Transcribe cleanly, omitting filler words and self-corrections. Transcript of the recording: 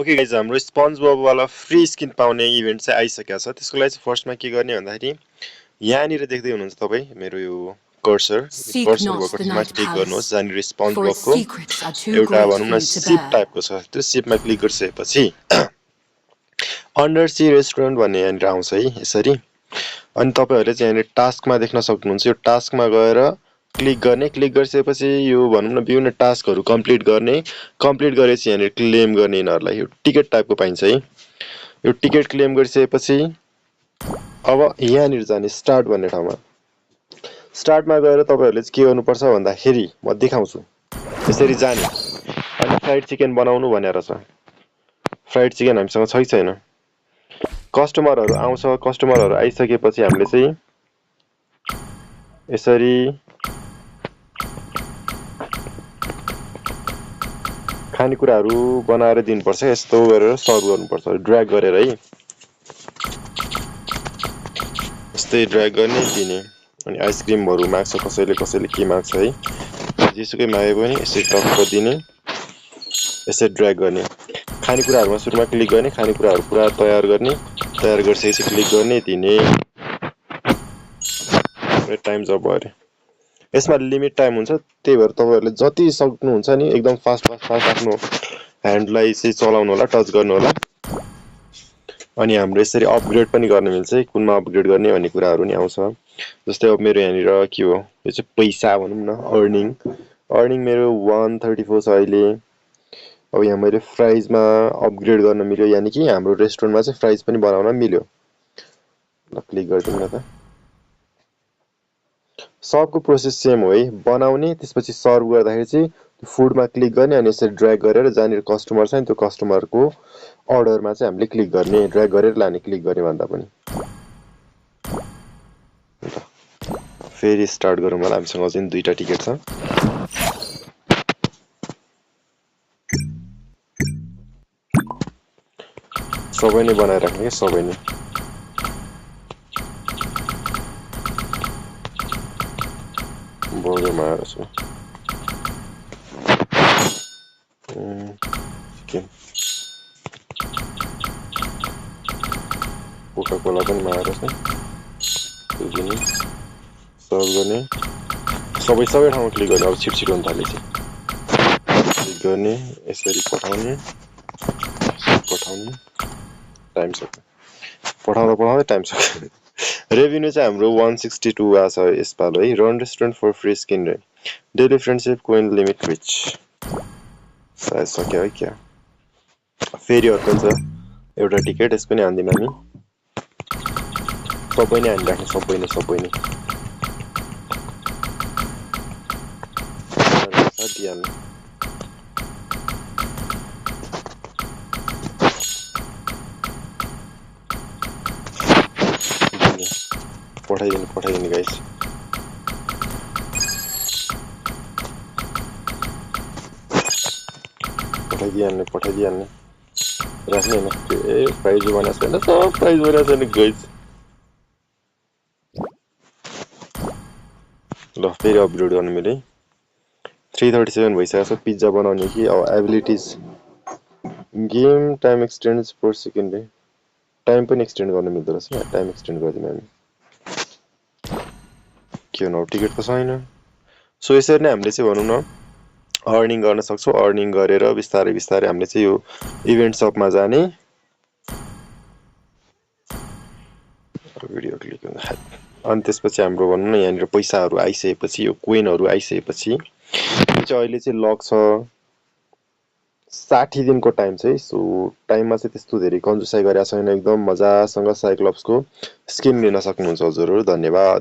Okay guys हाम्रो स्पन्जबब वाला free skin पाउने इभेन्ट चाहिँ आइसकेको छ। त्यसको लागि चाहिँ फर्स्टमा के गर्ने भन्दाखेरि यहाँनिर देख्दै हुनुहुन्छ तपाईँ मेरो यो कर्सर भएको ठाउँमा क्लिक गर्नुहोस् जहाँनिर स्पन्जबबको एउटा भनौँ न सिप टाइपको छ। त्यो सिपमा क्लिक गरिसकेपछि अन्डर सी रेस्टुरेन्ट भन्ने यहाँनिर आउँछ है यसरी। अनि तपाईँहरूले चाहिँ यहाँनिर टास्कमा देख्न सक्नुहुन्छ। यो टास्कमा गएर क्लिक गर्ने, क्लिक गरिसकेपछि यो भनौँ न विभिन्न टास्कहरू कम्प्लिट गर्ने, कम्प्लिट गरेपछि यहाँनिर क्लेम गर्ने यिनीहरूलाई यो टिकट टाइपको पाइन्छ है। यो टिकट क्लेम गरिसकेपछि अब यहाँनिर जाने स्टार्ट भन्ने ठाउँमा, स्टार्टमा गएर तपाईँहरूले चाहिँ के गर्नुपर्छ भन्दाखेरि म देखाउँछु यसरी जाने। अनि फ्राइड चिकन बनाउनु भनेर छ। फ्राइड चिकन हामीसँग छैन। कस्टमरहरू आउँछ, कस्टमरहरू आइसकेपछि हामीले चाहिँ यसरी खानेकुराहरू बनाएर दिनुपर्छ। यस्तो गरेर सर्भ गर्नुपर्छ ड्र्याग गरेर है। यस्तै ड्र्याग गर्ने दिने। अनि आइसक्रिमहरू माग्छ कसैले, कसैले के माग्छ है। जेसुकै मागे पनि यसरी टक्क दिने, यसरी ड्र्याग गर्ने। खानेकुराहरूमा सुरुमा क्लिक गर्ने, खानेकुराहरू पुरा तयार गर्ने, तयार गरिसकेपछि क्लिक गर्ने दिने। टाइम जब भयो अरे यसमा लिमिट टाइम हुन्छ, त्यही भएर तपाईँहरूले जति सक्नुहुन्छ नि एकदम फास्ट आफ्नो ह्यान्डलाई चाहिँ चलाउनु होला, टच गर्नु होला। अनि हाम्रो यसरी अपग्रेड पनि गर्न मिल्छ है। कुनमा अपग्रेड गर्ने भन्ने कुराहरू नि आउँछ। जस्तै अब मेरो यहाँनिर के हो, यो चाहिँ पैसा भनौँ न, अर्निङ मेरो 134 छ अहिले। अब यहाँ मैले प्राइजमा अपग्रेड गर्न मिल्यो, यानि कि हाम्रो रेस्टुरेन्टमा चाहिँ प्राइज पनि बनाउन मिल्यो। ल क्लिक गरिदिउँ न त। सबको प्रोसेस सेम हो है, बनाउने त्यसपछि सर्भ गर्दाखेरि चाहिँ फुडमा क्लिक गर्ने अनि यसरी ड्र्याग गरेर जहाँनिर कस्टमर छ नि त्यो कस्टमरको अर्डरमा चाहिँ हामीले क्लिक गर्ने, ड्र्याग गरेर लाने, क्लिक गर्ने भन्दा पनि। फेरि स्टार्ट गरौँ होला, हामीसँग अझै 2टा टिकट छ। सबै नै बनाइराख्ने क्या, सबै नै। बर्गरमा आएर छु चिकन, कोका कोला पनि मागेर छ। त्यो दिने, सर्भ गर्ने, सबै ठाउँमा क्लिक गर्ने। अब छिटो हुन थालेछ। क्लिक गर्ने, यसरी पठाउने, टाइम सक्यो। पठाउँदै टाइम सक्यो। रेभिन्यू चाहिँ हाम्रो 162 आछ यसपालो है। Run restaurant for free skin रे daily friendship coin limit rich. सायद सक्यो है क्या। फेरि अर्को छ एउटा टिकट, यसको नि हान्दिउँ हामी। सबै नै हानिराख्ने, सबै नै दिइहाल्नु। पठाइदिने गाइस। पठाइदिइहाल्ने राख्ने होइन। ए प्राइज बनाएको छैन, सब प्राइज बनाएको छैन गाइस। ल फेरि अपग्रेड गर्नु मिल्यो है। 337 भइसकेको छ। पिज्जा बनाउने कि अब abilities game time extend per second रे, टाइम पनि एक्सटेन्ड गर्नु मिल्दो रहेछ। टाइम एक्सटेन्ड गरिदिउँ हामी। के हो, टिकट त छैन। सो यसरी नै हामीले चाहिँ भनौँ न अर्निङ गर्न सक्छौँ। अर्निङ गरेर बिस्तारै हामीले चाहिँ यो इभेन्ट सपमा जाने, भिडियो क्लिक अनि त्यसपछि हाम्रो भनौँ न यहाँनिर पैसाहरू आइसकेपछि, यो कोइनहरू आइसकेपछि चाहिँ अहिले चाहिँ लक छ 60 दिनको टाइम छ है। सो टाइममा चाहिँ त्यस्तो धेरै कन्जुसाइ गरेको छैन। एकदम मजासँग साइक्लप्सको स्किन लिन सक्नुहुन्छ हजुरहरू। धन्यवाद।